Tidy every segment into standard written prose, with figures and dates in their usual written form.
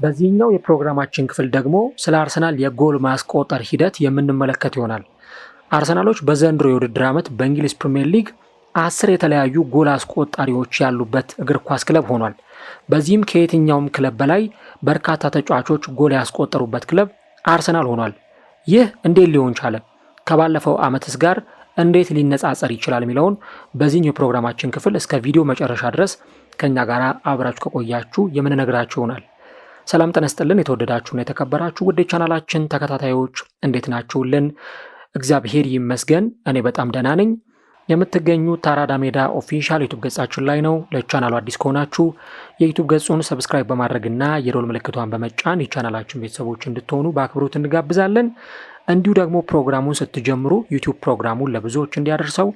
በዚህኛው የፕሮግራማችን ክፍል ደግሞ ስለ አርሰናል የጎል ማስቆጠር ሂደት የምንመለከት ይሆናል። አርሰናሎች በዘንድሮ የውድድር ዓመት በእንግሊዝ ፕሪምየር ሊግ 10 የተለያዩ ጎል አስቆጣሪዎች ያሉበት እግር ኳስ ክለብ ሆኗል። በዚህም ከየትኛውም ክለብ በላይ በርካታ ተጫዋቾች ጎል ያስቆጠሩበት ክለብ አርሰናል ሆኗል። ይህ እንዴት ሊሆን ቻለ? ከባለፈው ዓመትስ ጋር እንዴት ሊነጻጸር ይችላል የሚለውን በዚህኛው የፕሮግራማችን ክፍል እስከ ቪዲዮ መጨረሻ ድረስ ከኛ ጋር አብራችሁ ከቆያችሁ የምንነግራችሁ ይሆናል። ሰላም ጤና ይስጥልን። የተወደዳችሁና የተከበራችሁ ውድ ቻናላችን ተከታታዮች እንዴት ናችሁልን? እግዚአብሔር ይመስገን እኔ በጣም ደህና ነኝ። የምትገኙት አራዳ ሜዳ ኦፊሻል ዩቲዩብ ገጻችን ላይ ነው። ለቻናሉ አዲስ ከሆናችሁ የዩቲዩብ ገጹን ሰብስክራይብ በማድረግና የደወል ምልክቷን በመጫን የቻናላችን ቤተሰቦች እንድትሆኑ በአክብሮት እንጋብዛለን። እንዲሁ ደግሞ ፕሮግራሙን ስትጀምሩ ዩቲዩብ ፕሮግራሙን ለብዙዎች እንዲያደርሰው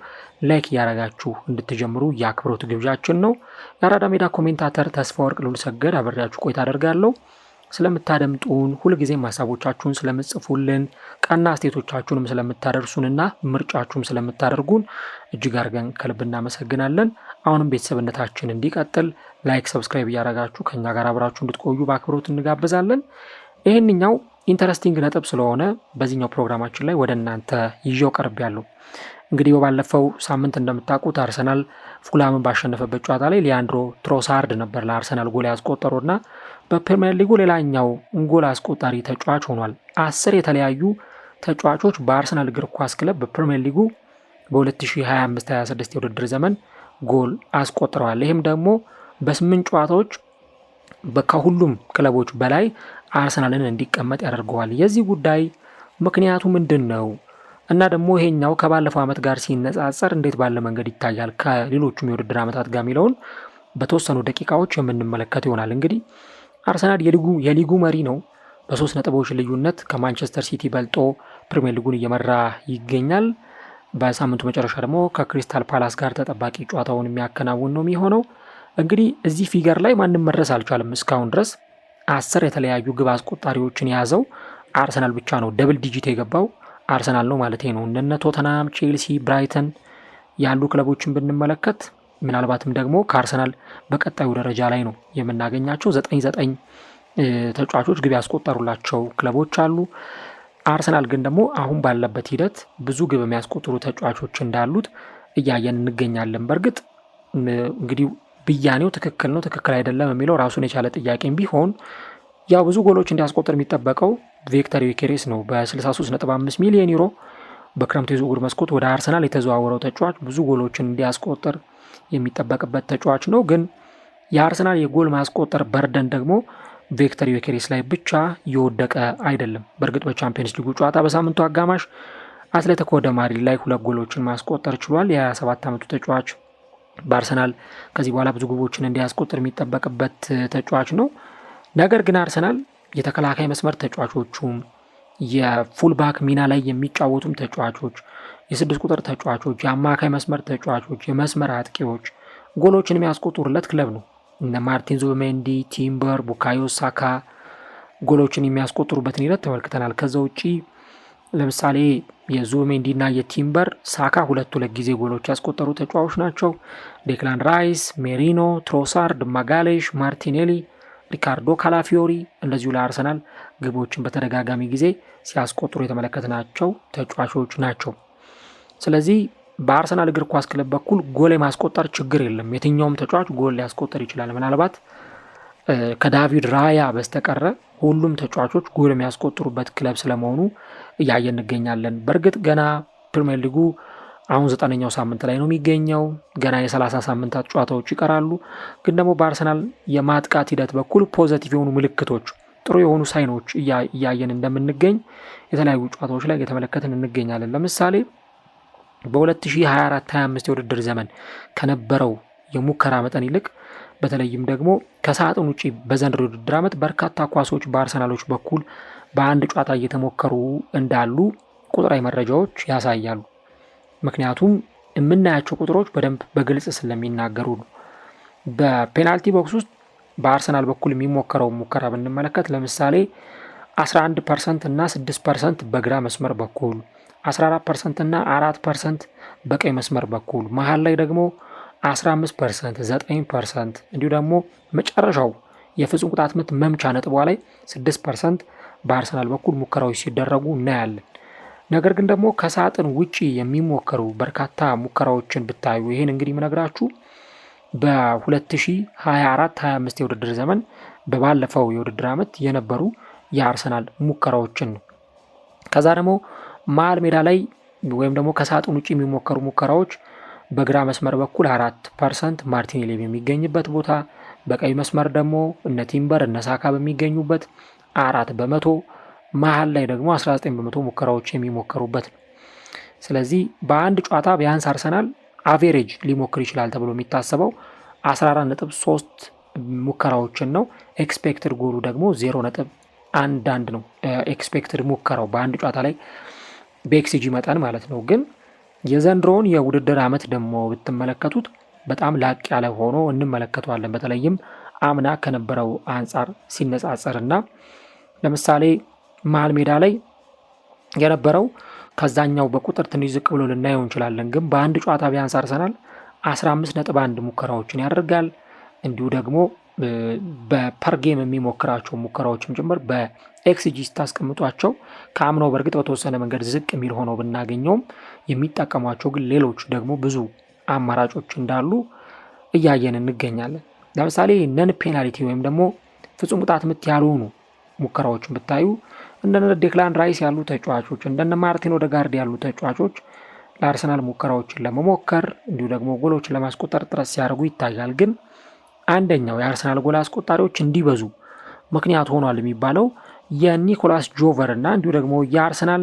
ላይክ እያደረጋችሁ እንድትጀምሩ የአክብሮት ግብዣችን ነው። የአራዳ ሜዳ ኮሜንታተር ተስፋወርቅ ልዑልሰገድ አብሬያችሁ ቆይታ አደርጋለሁ። ስለምታደምጡን፣ ሁልጊዜም ሀሳቦቻችሁን ስለምጽፉልን፣ ቀና አስተያየቶቻችሁንም ስለምታደርሱንና ምርጫችሁም ስለምታደርጉን እጅግ አድርገን ከልብ እናመሰግናለን። አሁንም ቤተሰብነታችን እንዲቀጥል ላይክ፣ ሰብስክራይብ እያደረጋችሁ ከኛ ጋር አብራችሁ እንድትቆዩ በአክብሮት እንጋብዛለን። ይህንኛው ኢንተረስቲንግ ነጥብ ስለሆነ በዚህኛው ፕሮግራማችን ላይ ወደ እናንተ ይዤው ቀርቤያለሁ። እንግዲህ በባለፈው ሳምንት እንደምታውቁት አርሰናል ፉላምን ባሸነፈበት ጨዋታ ላይ ሊያንድሮ ትሮሳርድ ነበር ለአርሰናል ጎል ያስቆጠሩና በፕሪሚየር ሊጉ ሌላኛው ጎል አስቆጣሪ ተጫዋች ሆኗል። 10 የተለያዩ ተጫዋቾች በአርሰናል እግር ኳስ ክለብ በፕሪሚየር ሊጉ በ2025-26 የውድድር ዘመን ጎል አስቆጥረዋል። ይህም ደግሞ በ8 ጨዋታዎች ከሁሉም ክለቦች በላይ አርሰናልን እንዲቀመጥ ያደርገዋል። የዚህ ጉዳይ ምክንያቱ ምንድን ነው? እና ደግሞ ይሄኛው ከባለፈው ዓመት ጋር ሲነጻጸር እንዴት ባለ መንገድ ይታያል ከሌሎቹም የውድድር ዓመታት ጋር የሚለውን በተወሰኑ ደቂቃዎች የምንመለከት ይሆናል። እንግዲህ አርሰናል የሊጉ መሪ ነው። በ3 ነጥቦች ልዩነት ከማንቸስተር ሲቲ በልጦ ፕሪሚየር ሊጉን እየመራ ይገኛል። በሳምንቱ መጨረሻ ደግሞ ከክሪስታል ፓላስ ጋር ተጠባቂ ጨዋታውን የሚያከናውን ነው የሚሆነው። እንግዲህ እዚህ ፊገር ላይ ማንም መድረስ አልቻለም። እስካሁን ድረስ 10 የተለያዩ ግብ አስቆጣሪዎችን የያዘው አርሰናል ብቻ ነው። ደብል ዲጂት የገባው አርሰናል ነው ማለት ነው። እነ ቶተናም፣ ቼልሲ፣ ብራይተን ያሉ ክለቦችን ብንመለከት ምናልባትም ደግሞ ከአርሰናል በቀጣዩ ደረጃ ላይ ነው የምናገኛቸው። 9 ተጫዋቾች ግብ ያስቆጠሩላቸው ክለቦች አሉ። አርሰናል ግን ደግሞ አሁን ባለበት ሂደት ብዙ ግብ የሚያስቆጥሩ ተጫዋቾች እንዳሉት እያየን እንገኛለን። በእርግጥ እንግዲህ ብያኔው ትክክል ነው ትክክል አይደለም የሚለው ራሱን የቻለ ጥያቄም ቢሆን ያው ብዙ ጎሎች እንዲያስቆጥር የሚጠበቀው ቪክተር ዩኬሬስ ነው። በ63.5 ሚሊዮን ዩሮ በክረምቱ የዝውውር መስኮት ወደ አርሰናል የተዘዋወረው ተጫዋች ብዙ ጎሎችን እንዲያስቆጥር የሚጠበቅበት ተጫዋች ነው። ግን የአርሰናል የጎል ማስቆጠር በርደን ደግሞ ቪክተር ዩኬሬስ ላይ ብቻ የወደቀ አይደለም። በእርግጥ በቻምፒየንስ ሊጉ ጨዋታ በሳምንቱ አጋማሽ አትሌቲኮ ደ ማድሪድ ላይ 2 ጎሎችን ማስቆጠር ችሏል። የ27 ዓመቱ ተጫዋች በአርሰናል ከዚህ በኋላ ብዙ ግቦችን እንዲያስቆጥር የሚጠበቅበት ተጫዋች ነው። ነገር ግን አርሰናል የተከላካይ መስመር ተጫዋቾቹም የፉልባክ ሚና ላይ የሚጫወቱም ተጫዋቾች፣ የ6 ቁጥር ተጫዋቾች፣ የአማካይ መስመር ተጫዋቾች፣ የመስመር አጥቂዎች ጎሎችን የሚያስቆጥሩለት ክለብ ነው። እነ ማርቲን ዙቢሜንዲ፣ ቲምበር፣ ቡካዮ ሳካ ጎሎችን የሚያስቆጥሩበትን ሂደት ተመልክተናል። ከዛ ውጪ ለምሳሌ የዙቢሜንዲ እና የቲምበር ሳካ 2 ጊዜ ጎሎች ያስቆጠሩ ተጫዋቾች ናቸው። ዴክላን ራይስ፣ ሜሪኖ፣ ትሮሳርድ፣ ማጋሌሽ፣ ማርቲኔሊ፣ ሪካርዶ ካላፊዮሪ እንደዚሁ ለአርሰናል ግቦችን በተደጋጋሚ ጊዜ ሲያስቆጥሩ የተመለከትናቸው ተጫዋቾች ናቸው። ስለዚህ በአርሰናል እግር ኳስ ክለብ በኩል ጎል የማስቆጠር ችግር የለም። የትኛውም ተጫዋች ጎል ሊያስቆጠር ይችላል። ምናልባት ከዳቪድ ራያ በስተቀረ ሁሉም ተጫዋቾች ጎል የሚያስቆጥሩበት ክለብ ስለመሆኑ እያየን እንገኛለን። በእርግጥ ገና ፕሪሚየር ሊጉ አሁን 9ኛው ሳምንት ላይ ነው የሚገኘው። ገና የ30 ሳምንታት ጨዋታዎች ይቀራሉ። ግን ደግሞ በአርሰናል የማጥቃት ሂደት በኩል ፖዘቲቭ የሆኑ ምልክቶች፣ ጥሩ የሆኑ ሳይኖች እያየን እንደምንገኝ የተለያዩ ጨዋታዎች ላይ የተመለከትን እንገኛለን። ለምሳሌ በ2024-25 የውድድር ዘመን ከነበረው የሙከራ መጠን ይልቅ በተለይም ደግሞ ከሳጥን ውጪ በዘንድሮ የውድድር ዓመት በርካታ ኳሶች በአርሰናሎች በኩል በአንድ ጨዋታ እየተሞከሩ እንዳሉ ቁጥራዊ መረጃዎች ያሳያሉ። ምክንያቱም የምናያቸው ቁጥሮች በደንብ በግልጽ ስለሚናገሩ ነው። በፔናልቲ ቦክስ ውስጥ በአርሰናል በኩል የሚሞከረው ሙከራ ብንመለከት ለምሳሌ 11% እና 6% በግራ መስመር በኩል፣ 14% እና 4% በቀኝ መስመር በኩል፣ መሀል ላይ ደግሞ 15%፣ 9% እንዲሁ ደግሞ መጨረሻው የፍጹም ቅጣት ምት መምቻ ነጥቧ ላይ 6% በአርሰናል በኩል ሙከራዎች ሲደረጉ እናያለን። ነገር ግን ደግሞ ከሳጥን ውጪ የሚሞከሩ በርካታ ሙከራዎችን ብታዩ ይሄን እንግዲህ የምነግራችሁ በ2024-25 የውድድር ዘመን በባለፈው የውድድር ዓመት የነበሩ የአርሰናል ሙከራዎችን ነው። ከዛ ደግሞ መሀል ሜዳ ላይ ወይም ደግሞ ከሳጥን ውጪ የሚሞከሩ ሙከራዎች በግራ መስመር በኩል 4% ማርቲኔሊ የሚገኝበት ቦታ፣ በቀይ መስመር ደግሞ እነ ቲምበር እነ ሳካ በሚገኙበት 4%፣ መሀል ላይ ደግሞ 19% ሙከራዎች የሚሞከሩበት ነው። ስለዚህ በአንድ ጨዋታ ቢያንስ አርሰናል አቬሬጅ ሊሞክር ይችላል ተብሎ የሚታሰበው 14.3 ሙከራዎችን ነው። ኤክስፔክትድ ጎሉ ደግሞ 0.11 ነው። ኤክስፔክትድ ሙከራው በአንድ ጨዋታ ላይ በኤክስጂ መጠን ማለት ነው። ግን የዘንድሮውን የውድድር ዓመት ደግሞ ብትመለከቱት በጣም ላቅ ያለ ሆኖ እንመለከተዋለን። በተለይም አምና ከነበረው አንጻር ሲነጻጸርና ለምሳሌ መሀል ሜዳ ላይ የነበረው ከዛኛው በቁጥር ትንሽ ዝቅ ብሎ ልናየው እንችላለን። ግን በአንድ ጨዋታ ቢያንስ አርሰናል 15.1 ሙከራዎችን ያደርጋል። እንዲሁ ደግሞ በፐርጌም የሚሞክራቸው ሙከራዎችም ጭምር በኤክስጂ ስታስቀምጧቸው ከአምናው በእርግጥ በተወሰነ መንገድ ዝቅ የሚል ሆነው ብናገኘውም የሚጠቀሟቸው ግን ሌሎች ደግሞ ብዙ አማራጮች እንዳሉ እያየን እንገኛለን። ለምሳሌ ነን ፔናልቲ ወይም ደግሞ ፍጹም ቅጣት ምት ያልሆኑ ሙከራዎችን ብታዩ እንደነ ዴክላን ራይስ ያሉ ተጫዋቾች እንደነ ማርቲን ኦዴጋርድ ያሉ ተጫዋቾች ለአርሰናል ሙከራዎችን ለመሞከር እንዲሁ ደግሞ ጎሎችን ለማስቆጠር ጥረት ሲያደርጉ ይታያል። ግን አንደኛው የአርሰናል ጎል አስቆጣሪዎች እንዲበዙ ምክንያት ሆኗል የሚባለው የኒኮላስ ጆቨር እና እንዲሁ ደግሞ የአርሰናል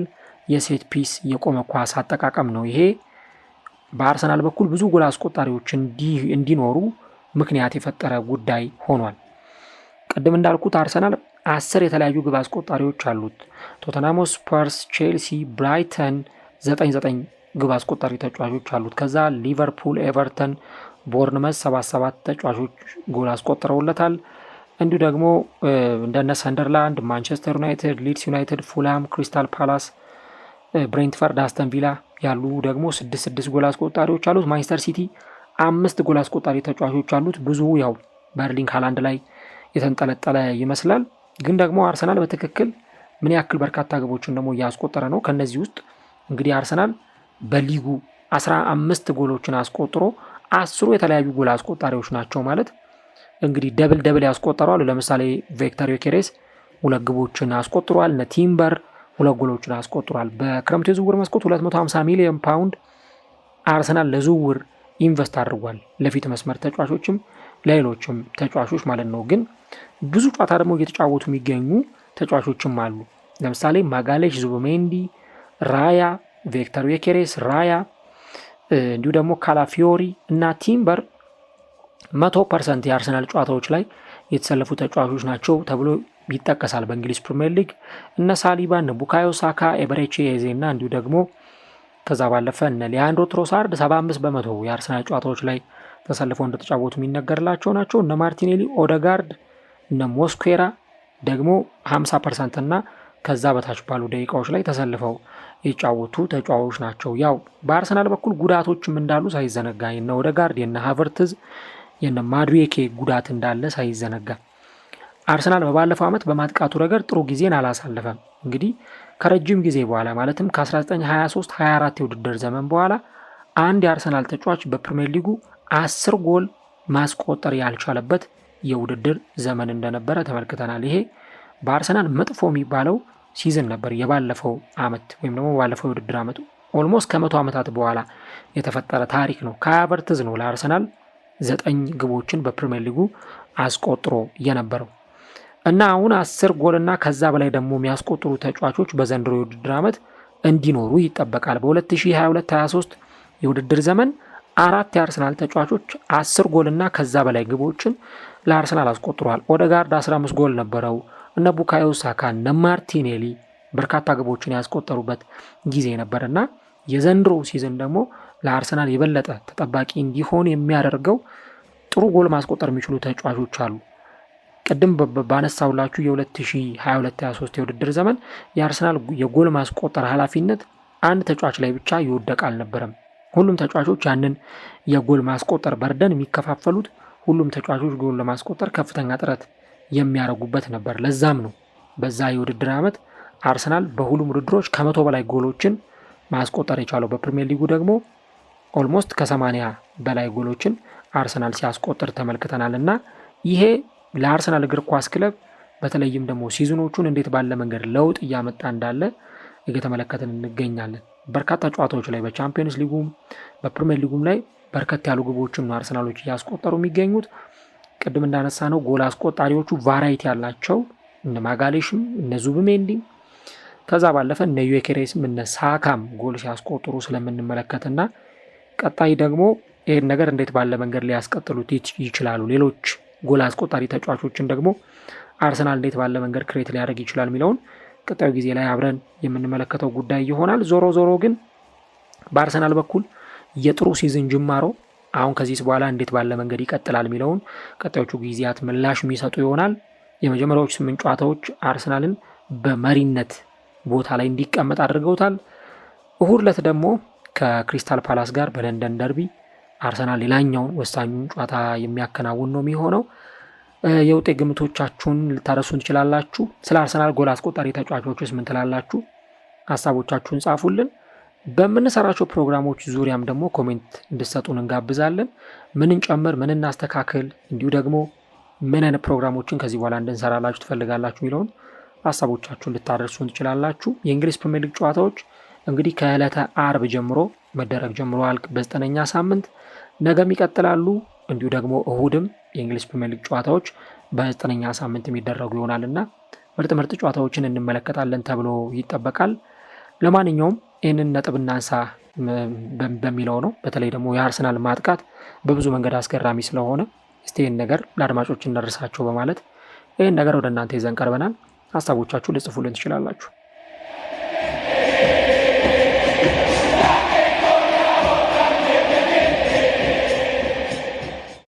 የሴት ፒስ የቆመ ኳስ አጠቃቀም ነው። ይሄ በአርሰናል በኩል ብዙ ጎል አስቆጣሪዎች እንዲኖሩ ምክንያት የፈጠረ ጉዳይ ሆኗል። ቅድም እንዳልኩት አርሰናል 10 የተለያዩ ግብ አስቆጣሪዎች አሉት። ቶተንሃም ስፐርስ፣ ቼልሲ፣ ብራይተን 9 ግብ አስቆጣሪ ተጫዋቾች አሉት። ከዛ ሊቨርፑል፣ ኤቨርተን፣ ቦርንመስ 7 ተጫዋቾች ጎል አስቆጥረውለታል። እንዲሁ ደግሞ እንደነ ሰንደርላንድ፣ ማንቸስተር ዩናይትድ፣ ሊድስ ዩናይትድ፣ ፉልሃም፣ ክሪስታል ፓላስ፣ ብሬንትፈርድ፣ አስተን ቪላ ያሉ ደግሞ 6 ጎል አስቆጣሪዎች አሉት። ማንቸስተር ሲቲ 5 ጎል አስቆጣሪ ተጫዋቾች አሉት። ብዙ ያው በርሊንግ ሃላንድ ላይ የተንጠለጠለ ይመስላል። ግን ደግሞ አርሰናል በትክክል ምን ያክል በርካታ ግቦችን ደግሞ እያስቆጠረ ነው? ከነዚህ ውስጥ እንግዲህ አርሰናል በሊጉ 15 ጎሎችን አስቆጥሮ 10 የተለያዩ ጎል አስቆጣሪዎች ናቸው ማለት እንግዲህ ደብል ያስቆጠረዋል። ለምሳሌ ቪክተር ዮኬሬስ 2 ግቦችን አስቆጥሯል። እነ ቲምበር 2 ጎሎችን አስቆጥሯል። በክረምቱ የዝውውር መስኮት 250 ሚሊዮን ፓውንድ አርሰናል ለዝውውር ኢንቨስት አድርጓል። ለፊት መስመር ተጫዋቾችም ለሌሎችም ተጫዋቾች ማለት ነው። ግን ብዙ ጨዋታ ደግሞ እየተጫወቱ የሚገኙ ተጫዋቾችም አሉ። ለምሳሌ ማጋሌሽ፣ ዙቢሜንዲ፣ ራያ፣ ቪክተር ዮኬሬስ፣ ራያ እንዲሁ ደግሞ ካላፊዮሪ እና ቲምበር 100% የአርሰናል ጨዋታዎች ላይ የተሰለፉ ተጫዋቾች ናቸው ተብሎ ይጠቀሳል። በእንግሊዝ ፕሪሚየር ሊግ እነ ሳሊባ፣ እነ ቡካዮ ሳካ፣ ኤበሬቺ ኤዜ እና እንዲሁ ደግሞ ከዛ ባለፈ እነ ሊያንድሮ ትሮሳርድ 75% የአርሰናል ጨዋታዎች ላይ ተሰልፈው እንደተጫወቱ የሚነገርላቸው ናቸው። እነ ማርቲኔሊ፣ ኦዴጋርድ፣ እነ ሞስኩዌራ ደግሞ 50% እና ከዛ በታች ባሉ ደቂቃዎች ላይ ተሰልፈው የጫወቱ ተጫዋቾች ናቸው። ያው በአርሰናል በኩል ጉዳቶችም እንዳሉ ሳይዘነጋ የነ ኦዴጋርድ፣ የነ ሃቨርትዝ፣ የነ ማዱዌኬ ጉዳት እንዳለ ሳይዘነጋ አርሰናል በባለፈው ዓመት በማጥቃቱ ረገድ ጥሩ ጊዜን አላሳለፈም። እንግዲህ ከረጅም ጊዜ በኋላ ማለትም ከ1923-24 የውድድር ዘመን በኋላ አንድ የአርሰናል ተጫዋች በፕሪሚየር ሊጉ 10 ጎል ማስቆጠር ያልቻለበት የውድድር ዘመን እንደነበረ ተመልክተናል። ይሄ በአርሰናል መጥፎ የሚባለው ሲዝን ነበር። የባለፈው ዓመት ወይም ደግሞ ባለፈው የውድድር ዓመቱ ኦልሞስት ከ100 ዓመታት በኋላ የተፈጠረ ታሪክ ነው። ከሃቨርትዝ ነው ለአርሰናል 9 ግቦችን በፕሪሚየር ሊጉ አስቆጥሮ የነበረው እና አሁን 10 ጎልና ከዛ በላይ ደግሞ የሚያስቆጥሩ ተጫዋቾች በዘንድሮ የውድድር ዓመት እንዲኖሩ ይጠበቃል። በ2022-23 የውድድር ዘመን 4 የአርሰናል ተጫዋቾች 10 ጎልና ከዛ በላይ ግቦችን ለአርሰናል አስቆጥሯል። ኦዴጋርድ 15 ጎል ነበረው። እነ ቡካዮ ሳካ፣ እነ ማርቲኔሊ በርካታ ግቦችን ያስቆጠሩበት ጊዜ ነበርና የዘንድሮ ሲዝን ደግሞ ለአርሰናል የበለጠ ተጠባቂ እንዲሆን የሚያደርገው ጥሩ ጎል ማስቆጠር የሚችሉ ተጫዋቾች አሉ። ቅድም ባነሳውላችሁ የ2022-23 የውድድር ዘመን የአርሰናል የጎል ማስቆጠር ኃላፊነት አንድ ተጫዋች ላይ ብቻ ይወደቅ አልነበረም። ሁሉም ተጫዋቾች ያንን የጎል ማስቆጠር በርደን የሚከፋፈሉት ሁሉም ተጫዋቾች ጎል ለማስቆጠር ከፍተኛ ጥረት የሚያደርጉበት ነበር። ለዛም ነው በዛ የውድድር ዓመት አርሰናል በሁሉም ውድድሮች ከ100 በላይ ጎሎችን ማስቆጠር የቻለው። በፕሪሚየር ሊጉ ደግሞ ኦልሞስት ከ80 በላይ ጎሎችን አርሰናል ሲያስቆጥር ተመልክተናል እና ይሄ ለአርሰናል እግር ኳስ ክለብ በተለይም ደግሞ ሲዝኖቹን እንዴት ባለ መንገድ ለውጥ እያመጣ እንዳለ እየተመለከትን እንገኛለን። በርካታ ጨዋታዎች ላይ በቻምፒየንስ ሊጉም በፕሪሚየር ሊጉም ላይ በርከት ያሉ ግቦችም ነው አርሰናሎች እያስቆጠሩ የሚገኙት። ቅድም እንዳነሳ ነው ጎል አስቆጣሪዎቹ ቫራይቲ ያላቸው እነ ማጋሌሽም እነ ዙብሜንዲም ከዛ ባለፈ እነ ዩኬሬስም እነ ሳካም ጎል ሲያስቆጥሩ ስለምንመለከትና ቀጣይ ደግሞ ይህን ነገር እንዴት ባለ መንገድ ሊያስቀጥሉት ይችላሉ፣ ሌሎች ጎል አስቆጣሪ ተጫዋቾችን ደግሞ አርሰናል እንዴት ባለ መንገድ ክሬት ሊያደርግ ይችላል የሚለውን ቀጣዩ ጊዜ ላይ አብረን የምንመለከተው ጉዳይ ይሆናል። ዞሮ ግን በአርሰናል በኩል የጥሩ ሲዝን ጅማሮ አሁን ከዚህ በኋላ እንዴት ባለ መንገድ ይቀጥላል የሚለውን ቀጣዮቹ ጊዜያት ምላሽ የሚሰጡ ይሆናል። የመጀመሪያዎቹ 8 ጨዋታዎች አርሰናልን በመሪነት ቦታ ላይ እንዲቀመጥ አድርገውታል። እሁድ ዕለት ደግሞ ከክሪስታል ፓላስ ጋር በለንደን ደርቢ አርሰናል ሌላኛውን ወሳኙን ጨዋታ የሚያከናውን ነው የሚሆነው። የውጤት ግምቶቻችሁን ልታደርሱን ትችላላችሁ። ስለ አርሰናል ጎል አስቆጣሪ ተጫዋቾችስ ምን ትላላችሁ? ሀሳቦቻችሁን ጻፉልን። በምንሰራቸው ፕሮግራሞች ዙሪያም ደግሞ ኮሜንት እንድሰጡን እንጋብዛለን። ምን እንጨምር፣ ምን እናስተካክል፣ እንዲሁ ደግሞ ምን አይነት ፕሮግራሞችን ከዚህ በኋላ እንድንሰራላችሁ ትፈልጋላችሁ የሚለውን ሀሳቦቻችሁን ልታደርሱን ትችላላችሁ። የእንግሊዝ ፕሪሚየር ሊግ ጨዋታዎች እንግዲህ ከዕለተ አርብ ጀምሮ መደረግ ጀምረዋል። በ9ኛ ሳምንት ነገም ይቀጥላሉ። እንዲሁ ደግሞ እሁድም የእንግሊዝ ፕሪሚየር ሊግ ጨዋታዎች በ9ኛ ሳምንት የሚደረጉ ይሆናልና ምርጥ ጨዋታዎችን እንመለከታለን ተብሎ ይጠበቃል። ለማንኛውም ይህንን ነጥብ እናንሳ በሚለው ነው። በተለይ ደግሞ የአርሰናል ማጥቃት በብዙ መንገድ አስገራሚ ስለሆነ እስቲ ይህን ነገር ለአድማጮች እንደርሳቸው በማለት ይህን ነገር ወደ እናንተ ይዘን ቀርበናል። ሀሳቦቻችሁ ልጽፉልን ትችላላችሁ።